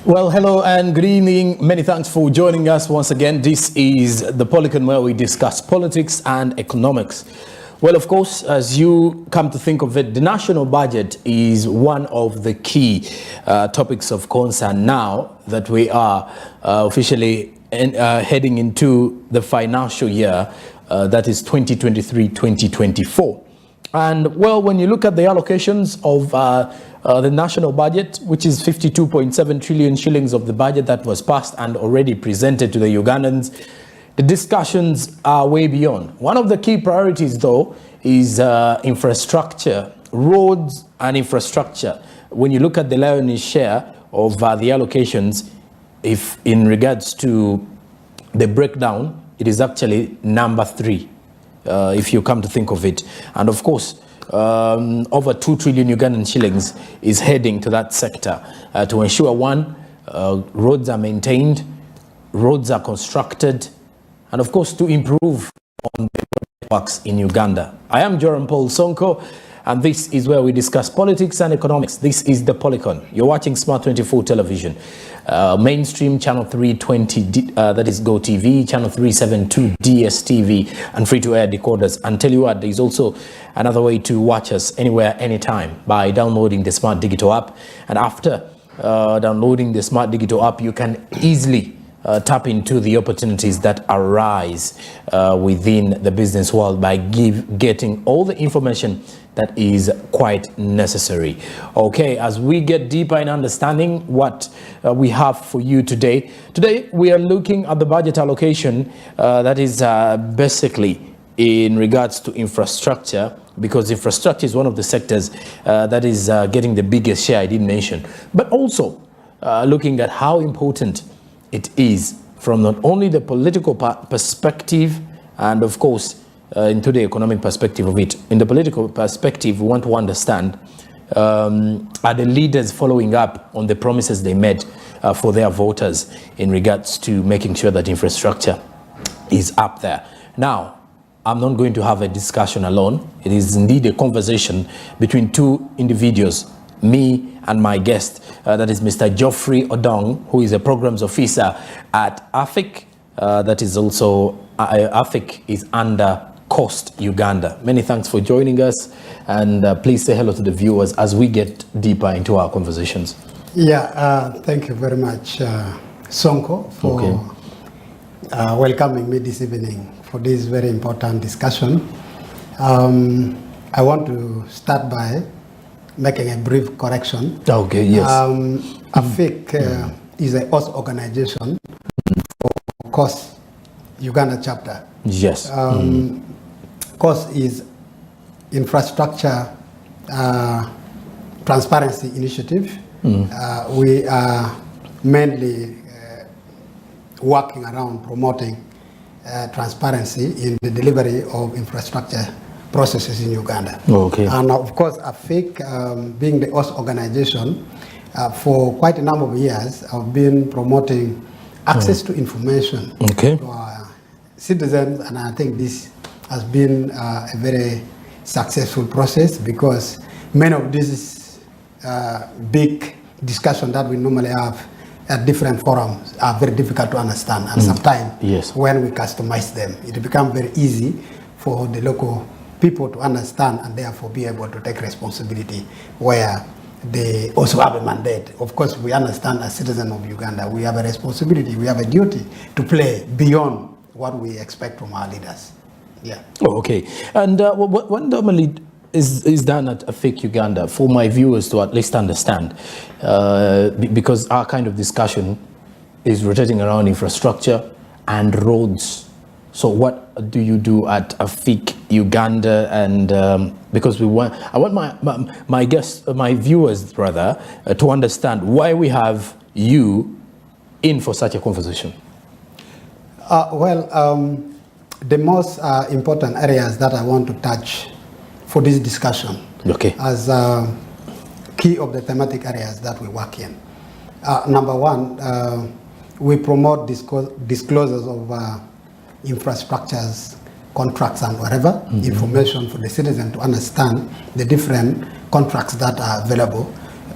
Well, hello and good evening. Many thanks for joining us once again. This is the Policon, where we discuss politics and economics. Well, of course, as you come to think of it, the national budget is one of the key topics of concern now that we are officially heading into the financial year that is 2023-2024. And well, when you look at the allocations of the national budget, which is 52.7 trillion shillings of the budget that was passed and already presented to the Ugandans, the discussions are way beyond. One of the key priorities, though, is infrastructure, roads and infrastructure. When you look at the lion's share of the allocations, if in regards to the breakdown, it is actually number 3. If you come to think of it. And of course, over 2 trillion Ugandan shillings is heading to that sector to ensure, one, roads are maintained, roads are constructed, and of course to improve on the networks in Uganda. I am Joram Paul Sonko, and this is where we discuss politics and economics. This is the Policon. You're watching Smart 24 television. Mainstream channel 320, that is GOTV, channel 372 DSTV, and free-to-air decoders. And tell you what, there's also another way to watch us anywhere, anytime, by downloading the Smart Digital app. And after downloading the Smart Digital app, you can easily tap into the opportunities that arise within the business world by getting all the information that is quite necessary. Okay, as we get deeper in understanding what we have for you today. Today, we are looking at the budget allocation that is basically in regards to infrastructure, because infrastructure is one of the sectors that is getting the biggest share I didn't mention, but also looking at how important it is from not only the political perspective and of course into the economic perspective of it. In the political perspective, we want to understand, are the leaders following up on the promises they made for their voters in regards to making sure that infrastructure is up there. Now, I'm not going to have a discussion alone. It is indeed a conversation between two individuals, me and my guest, that is Mr. Geoffrey Odong, who is a programs officer at AFIC. That is also, AFIC is under Coast Uganda. Many thanks for joining us, and please say hello to the viewers as we get deeper into our conversations. Yeah, thank you very much, Sonko, for welcoming me this evening for this very important discussion. I want to start by making a brief correction. Okay, yes. AFIC is a host organization for Coast Uganda chapter. Yes. Coast is infrastructure transparency initiative. We are mainly working around promoting transparency in the delivery of infrastructure processes in Uganda. Okay. And of course, AFIC, being the host organization, for quite a number of years, have been promoting access to information to our citizens, and I think this has been a very successful process, because many of these big discussions that we normally have at different forums are very difficult to understand, and sometimes when we customize them, it becomes very easy for the local people to understand and therefore be able to take responsibility where they also have a mandate. Of course, we understand as citizens of Uganda, we have a responsibility, we have a duty to play beyond what we expect from our leaders. Yeah. Oh, okay. And what normally is done at AFIC Uganda, for my viewers to at least understand, because our kind of discussion is rotating around infrastructure and roads. So what do you do at AFIC Uganda? And because I want my guests, my viewers rather, to understand why we have you in for such a conversation. The most important areas that I want to touch for this discussion, as key of the thematic areas that we work in. Number one, we promote disclosures of infrastructures, contracts and whatever, information for the citizen to understand the different contracts that are available,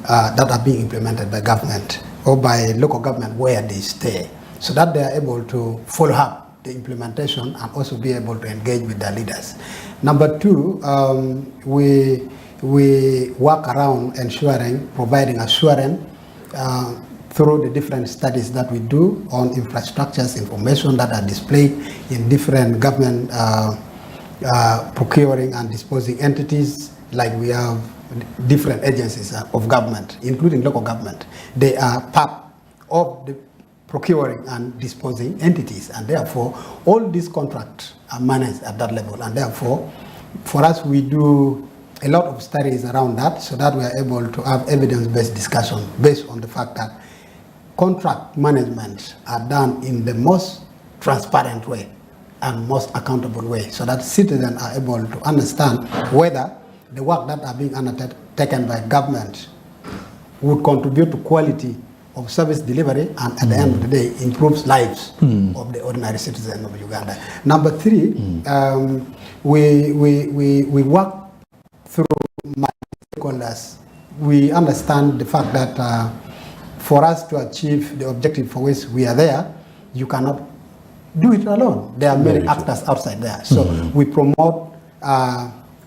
that are being implemented by government or by local government where they stay, so that they are able to follow up the implementation and also be able to engage with their leaders. Number two, we work around ensuring, providing assurance through the different studies that we do on infrastructures, information that are displayed in different government procuring and disposing entities, like we have different agencies of government, including local government. They are part of the procuring and disposing entities, and therefore all these contracts are managed at that level, and therefore for us we do a lot of studies around that, so that we are able to have evidence-based discussion based on the fact that contract management are done in the most transparent way and most accountable way, so that citizens are able to understand whether the work that are being undertaken by government would contribute to quality of service delivery, and at the end of the day improves lives of the ordinary citizen of Uganda. Number three, we work through stakeholders. We understand the fact that for us to achieve the objective for which we are there, you cannot do it alone. There are many actors outside there. So we promote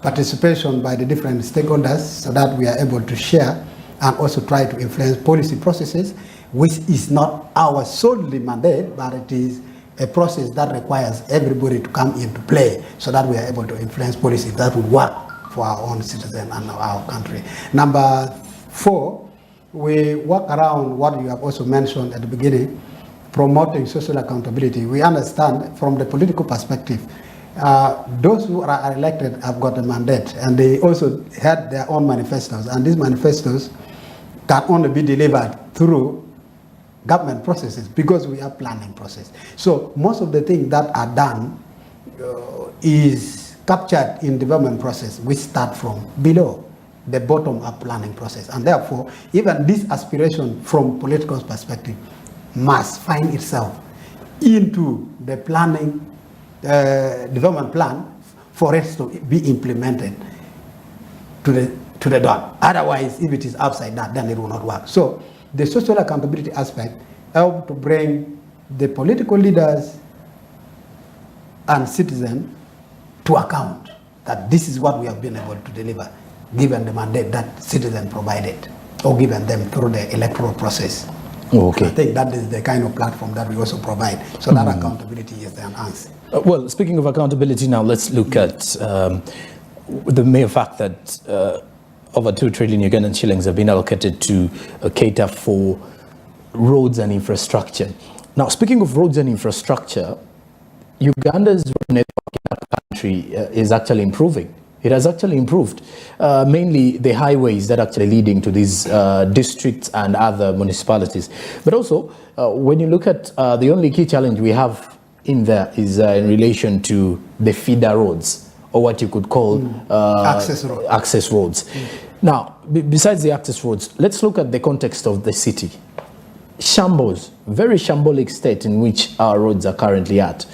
participation by the different stakeholders, so that we are able to share and also try to influence policy processes, which is not our solely mandate, but it is a process that requires everybody to come into play, so that we are able to influence policy that would work for our own citizens and our country. Number four, we work around what you have also mentioned at the beginning, promoting social accountability. We understand from the political perspective, those who are elected have got a mandate, and they also had their own manifestos, and these manifestos can only be delivered through government processes, because we have planning process. So most of the things that are done is captured in development process, which start from below, the bottom-up planning process, and therefore even this aspiration from political perspective must find itself into the planning development plan for it to be implemented to the dot. Otherwise, if it is upside down, then it will not work. So the social accountability aspect help to bring the political leaders and citizens to account that this is what we have been able to deliver, given the mandate that citizens provided, or given them through the electoral process. Okay. I think that is the kind of platform that we also provide, so that accountability is enhanced. Well, speaking of accountability now, let's look at the mere fact that over 2 trillion Ugandan shillings have been allocated to cater for roads and infrastructure. Now, speaking of roads and infrastructure, Uganda's road network in our country is actually improving. It has actually improved, mainly the highways that are actually leading to these districts and other municipalities. But also, when you look at the only key challenge we have in there is in relation to the feeder roads, or what you could call access roads. Now, besides the access roads, let's look at the context of the city. Shambles, very shambolic state in which our roads are currently at.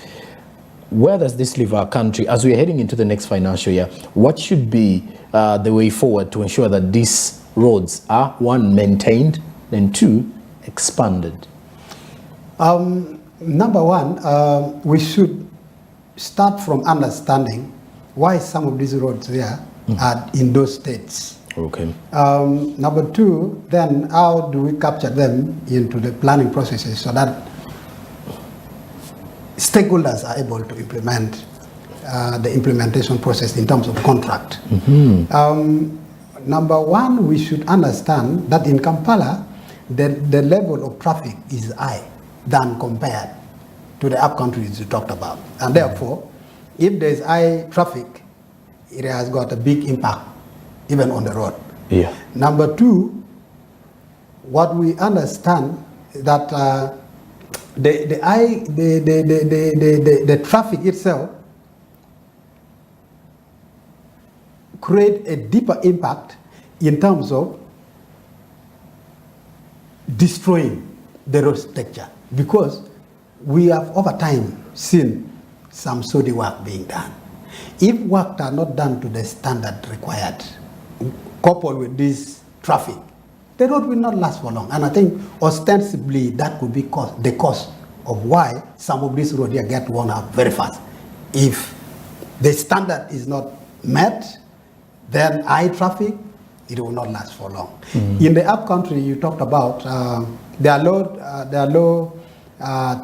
Where does this leave our country as we're heading into the next financial year? What should be the way forward to ensure that these roads are, one, maintained, and two, expanded? Number one, we should start from understanding why some of these roads there are in those states. Okay. Number two, then how do we capture them into the planning processes, so that stakeholders are able to implement the implementation process in terms of contract. Number one, we should understand that in Kampala, the level of traffic is high than compared to the up countries you talked about. And therefore, if there's high traffic, it has got a big impact even on the road. Yeah. Number two, what we understand that the traffic itself create a deeper impact in terms of destroying the road structure, because we have over time seen some shoddy work being done. If work are not done to the standard required, coupled with this traffic the road will not last for long. And I think ostensibly that could be the cause of why some of these roads here get worn out very fast. If the standard is not met, then high traffic, it will not last for long. In the upcountry, you talked about there are low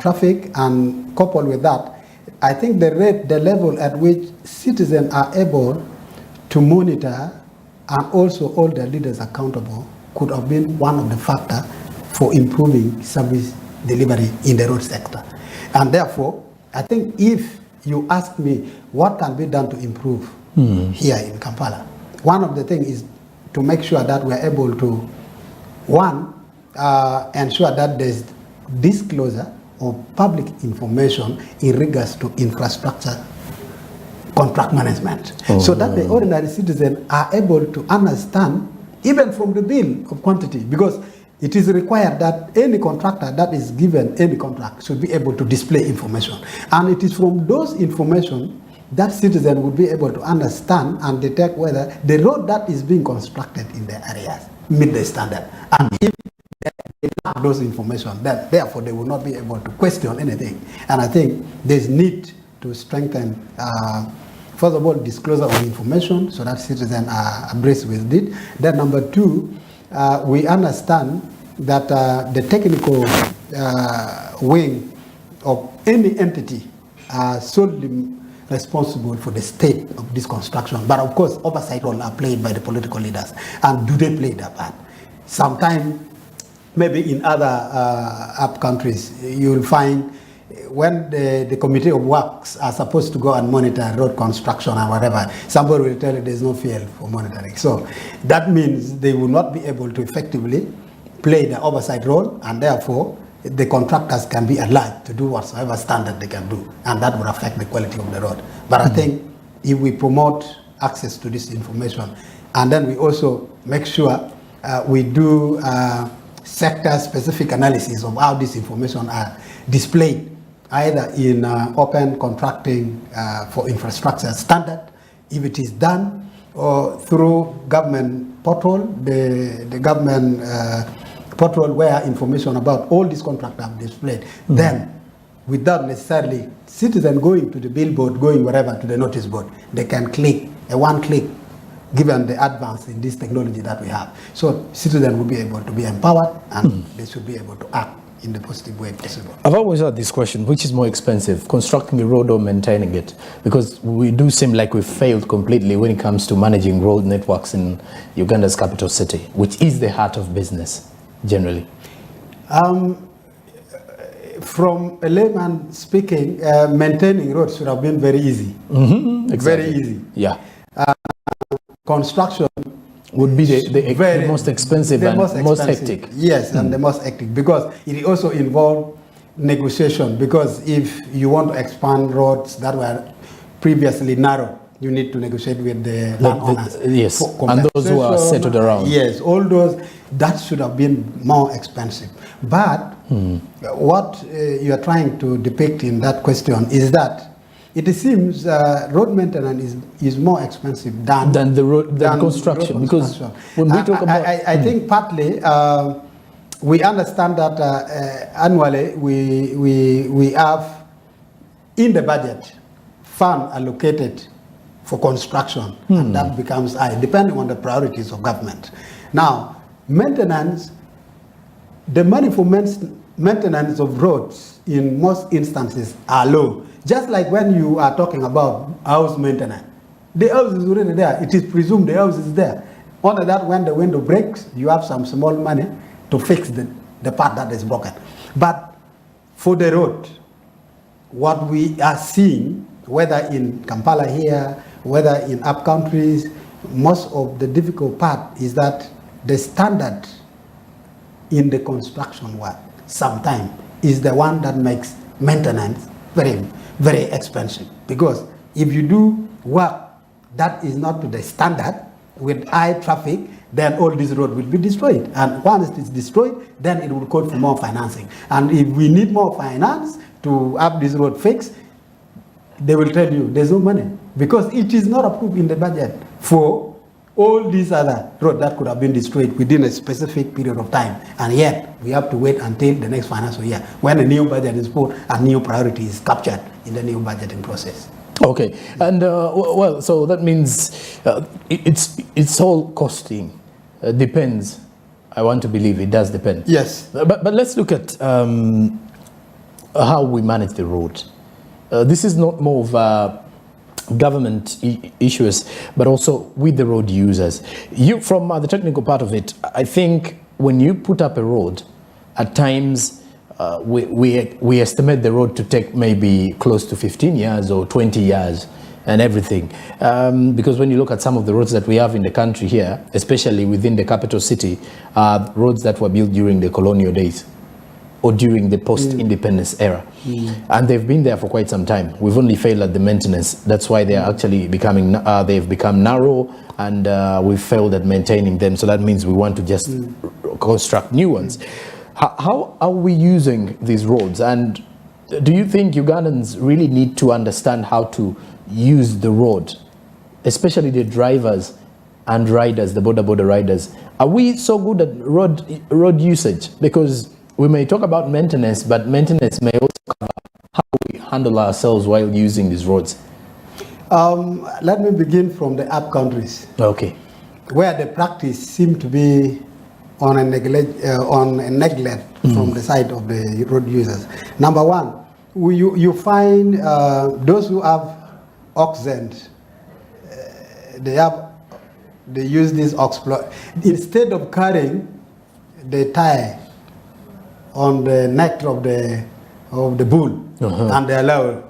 traffic, and coupled with that, I think the level at which citizens are able to monitor and also hold their leaders accountable could have been one of the factors for improving service delivery in the road sector. And therefore, I think if you ask me what can be done to improve here in Kampala, one of the things is to make sure that we're able to, one, ensure that there's disclosure of public information in regards to infrastructure contract management, so that the ordinary citizen are able to understand, even from the bill of quantity, because it is required that any contractor that is given any contract should be able to display information. And it is from those information that citizen would be able to understand and detect whether the road that is being constructed in the areas meet the standard. And if they lack those information, then therefore they will not be able to question anything. And I think there's need to strengthen, first of all, disclosure of information so that citizens are abreast with it. Then number two, we understand that the technical wing of any entity are solely responsible for the state of this construction. But of course, oversight roles are played by the political leaders. And do they play their part? Sometimes, maybe in other up countries, you'll find when the committee of works are supposed to go and monitor road construction or whatever, somebody will tell you there's no fuel for monitoring. So that means they will not be able to effectively play the oversight role, and therefore the contractors can be allowed to do whatsoever standard they can do, and that will affect the quality of the road. But I think if we promote access to this information, and then we also make sure we do sector-specific analysis of how this information are displayed, either in open contracting for infrastructure standard, if it is done, or through government portal, the government portal where information about all these contracts are displayed, then without necessarily citizen going to the billboard, going wherever to the notice board, they can click, a one click, given the advance in this technology that we have. So citizens will be able to be empowered, and they should be able to act in the positive way possible. I've always had this question, which is more expensive, constructing a road or maintaining it? Because we do seem like we've failed completely when it comes to managing road networks in Uganda's capital city, which is the heart of business, generally. From a layman speaking, maintaining roads should have been very easy. Exactly. Very easy. Yeah. Construction would be the most expensive and most hectic. Yes, and the most hectic, because it also involves negotiation. Because if you want to expand roads that were previously narrow, you need to negotiate with the landowners. Yes, and those who are settled around. Yes, all those, that should have been more expensive. But what you are trying to depict in that question is that it seems road maintenance is more expensive than construction. Because when we talk about, I think partly we understand that annually we have in the budget fund allocated for construction, and that becomes high depending on the priorities of government. Now, maintenance, the money for maintenance of roads in most instances are low. Just like when you are talking about house maintenance, the house is already there. It is presumed the house is there. Only that when the window breaks, you have some small money to fix the part that is broken. But for the road, what we are seeing, whether in Kampala here, whether in up countries, most of the difficult part is that the standard in the construction work sometimes is the one that makes maintenance very, very expensive. Because if you do work that is not to the standard with high traffic, then all this road will be destroyed. And once it is destroyed, then it will call for more financing. And if we need more finance to have this road fixed, they will tell you there's no money, because it is not approved in the budget for all these other roads that could have been destroyed within a specific period of time, and yet we have to wait until the next financial year when a new budget is put and new priority is captured in the new budgeting process. Okay, and well, so that means it's all costing. Depends. I want to believe it does depend. Yes. But let's look at how we manage the road. This is not more of government issues, but also with the road users. You, from the technical part of it, I think when you put up a road, at times we estimate the road to take maybe close to 15 years or 20 years and everything. Because when you look at some of the roads that we have in the country here, especially within the capital city, roads that were built during the colonial days or during the post-independence era. And they've been there for quite some time. We've only failed at the maintenance. That's why they're actually becoming, they've become narrow, and we've failed at maintaining them. So that means we want to just construct new ones. How are we using these roads? And do you think Ugandans really need to understand how to use the road, especially the drivers and riders, the border riders? Are we so good at road usage? Because we may talk about maintenance, but maintenance may also cover how we handle ourselves while using these roads. Let me begin from the up countries. Okay. Where the practice seems to be on a neglect from the side of the road users. Number one, you find those who have oxen, they use this ox plow. Instead of carrying the tire on the neck of the bull, and they allow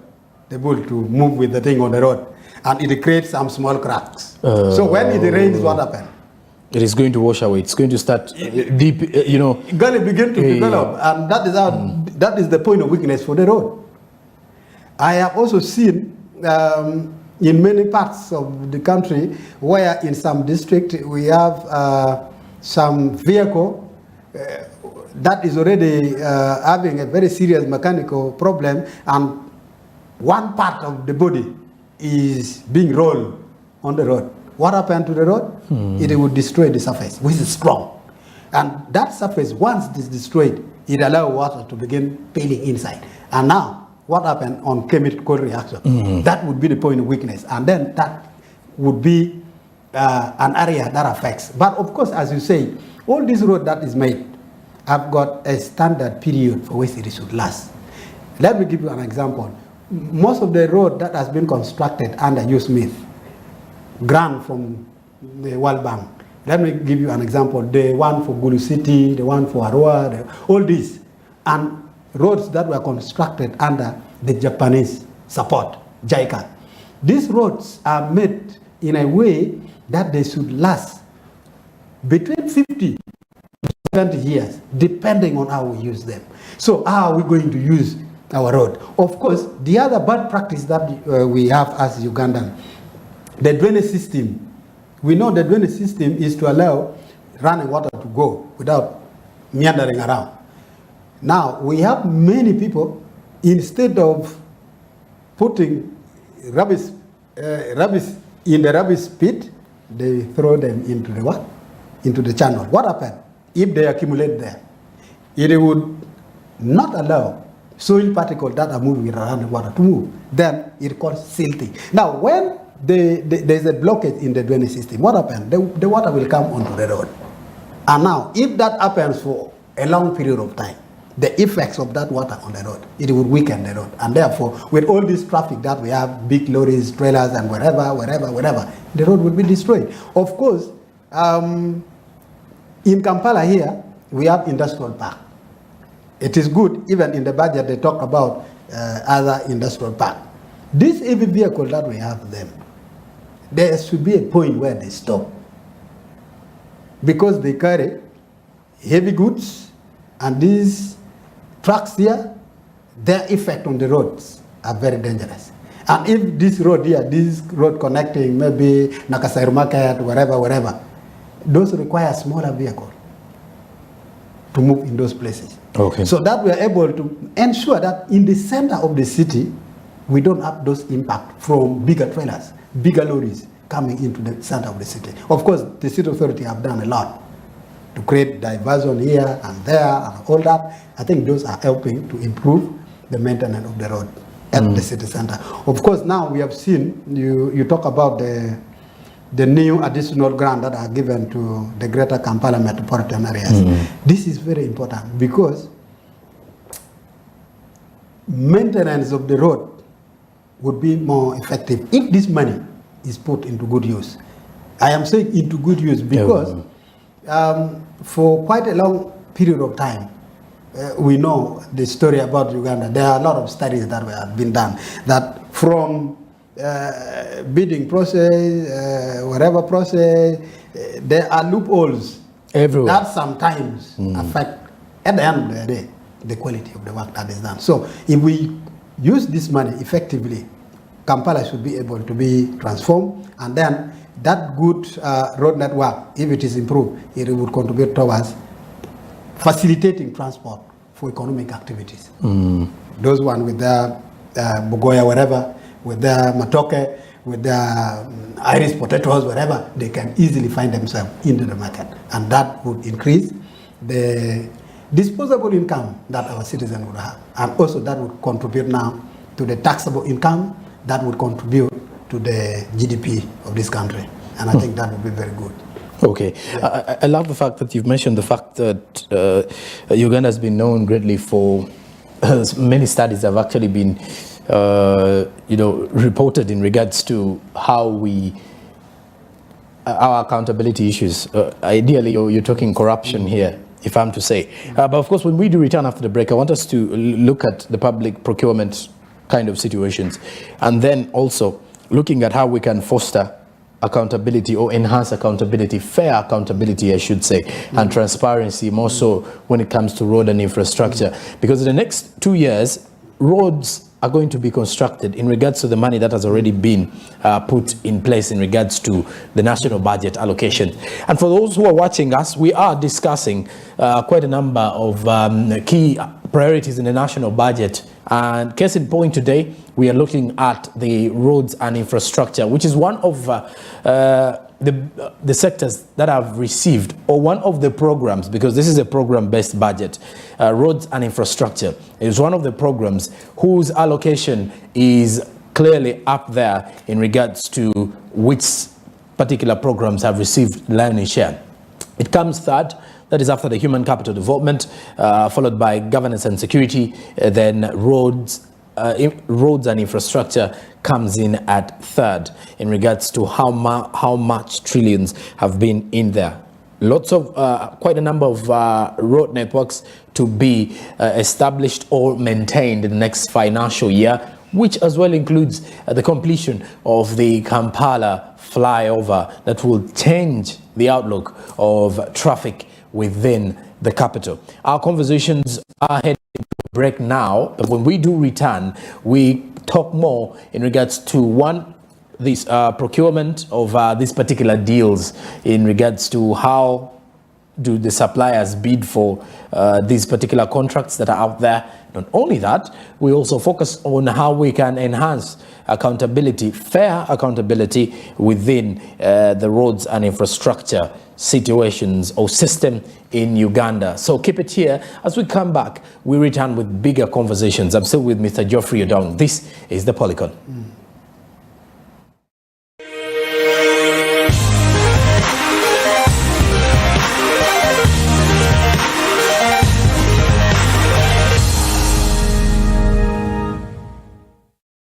the bull to move with the thing on the road, and it creates some small cracks. So when it rains, what happens? It is going to wash away. It's going to start deep, you know. It's going to begin to develop, and that is how, that is the point of weakness for the road. I have also seen in many parts of the country where in some district we have some vehicle that is already having a very serious mechanical problem, and one part of the body is being rolled on the road. What happened to the road? It would destroy the surface, which is strong. And that surface, once it is destroyed, it allows water to begin peeling inside. And now, what happened on chemical reaction? That would be the point of weakness. And then that would be an area that affects. But of course, as you say, all this road that is made have got a standard period for which it should last. Let me give you an example. Most of the road that has been constructed under U. Smith, grant from the World Bank. Let me give you an example. The one for Gulu City, the one for Arua, all these. And roads that were constructed under the Japanese support, JICA. These roads are made in a way that they should last between 50 to 70 years, depending on how we use them. So how are we going to use our road? Of course, the other bad practice that we have as Ugandan, the drainage system. We know the drainage system is to allow running water to go without meandering around. Now, we have many people, instead of putting rubbish in the rubbish pit, they throw them into the what? Into the channel. What happens? If they accumulate there, it would not allow soil particles that are moving around the water to move. Then it causes silting. Now, when there's a blockage in the drainage system, what happens? The water will come onto the road. And now, if that happens for a long period of time, the effects of that water on the road, it will weaken the road. And therefore, with all this traffic that we have, big lorries, trailers, and wherever, the road will be destroyed. Of course, in Kampala here, we have industrial park. It is good, even in the budget, they talk about other industrial park. This heavy vehicle that we have them, there should be a point where they stop. Because they carry heavy goods, and these trucks here, their effect on the roads are very dangerous. And if this road here, this road connecting maybe Nakasairu Market, wherever, those require smaller vehicle to move in those places. Okay. So that we are able to ensure that in the center of the city, we don't have those impact from bigger trailers bigger lorries coming into the center of the city. Of course, the city authority have done a lot to create diversion here and there and all that. I think those are helping to improve the maintenance of the road at the city center. Of course, now we have seen, you talk about the new additional grant that are given to the greater Kampala metropolitan areas. This is very important because maintenance of the road would be more effective if this money is put into good use. I am saying into good use because for quite a long period of time, we know the story about Uganda. There are a lot of studies that have been done that from bidding process, whatever process, there are loopholes everywhere that sometimes affect, at the end of the day, the quality of the work that is done. So if we use this money effectively, Kampala should be able to be transformed, and then that good road network, if it is improved, it would contribute towards facilitating transport for economic activities. Those one with the Bugoya, whatever, with the Matoke, with the Irish potatoes, whatever, they can easily find themselves into the market. And that would increase the disposable income that our citizens would have. And also that would contribute now to the taxable income that would contribute to the GDP of this country. And I think that would be very good. Okay. Yeah. I love the fact that you've mentioned the fact that Uganda has been known greatly for many studies have actually been reported in regards to how our accountability issues. Ideally, you're talking corruption here, if I'm to say. But of course, when we do return after the break, I want us to look at the public procurement kind of situations, and then also looking at how we can foster accountability or enhance accountability, fair accountability, I should say, and transparency, more so when it comes to road and infrastructure. Because in the next 2 years, roads are going to be constructed in regards to the money that has already been put in place in regards to the national budget allocation. And for those who are watching us, we are discussing quite a number of key priorities in the national budget. And case in point today, we are looking at the roads and infrastructure, which is one of the sectors that have received, or one of the programs, because this is a program-based budget. Roads and infrastructure is one of the programs whose allocation is clearly up there in regards to which particular programs have received lion's share. It comes third. That is after the human capital development, followed by governance and security, then roads and infrastructure comes in at third in regards to how much trillions have been in there. Lots of, quite a number of road networks to be established or maintained in the next financial year, which as well includes the completion of the Kampala flyover that will change the outlook of traffic within the capital. Our conversations are heading to a break now, but when we do return, we talk more in regards to this procurement of these particular deals, in regards to how do the suppliers bid for these particular contracts that are out there. Not only that, we also focus on how we can enhance accountability, fair accountability within the roads and infrastructure situations or system in Uganda. So keep it here. As we come back, we return with bigger conversations. I'm still with Mr. Geoffrey Odong. This is the Policon.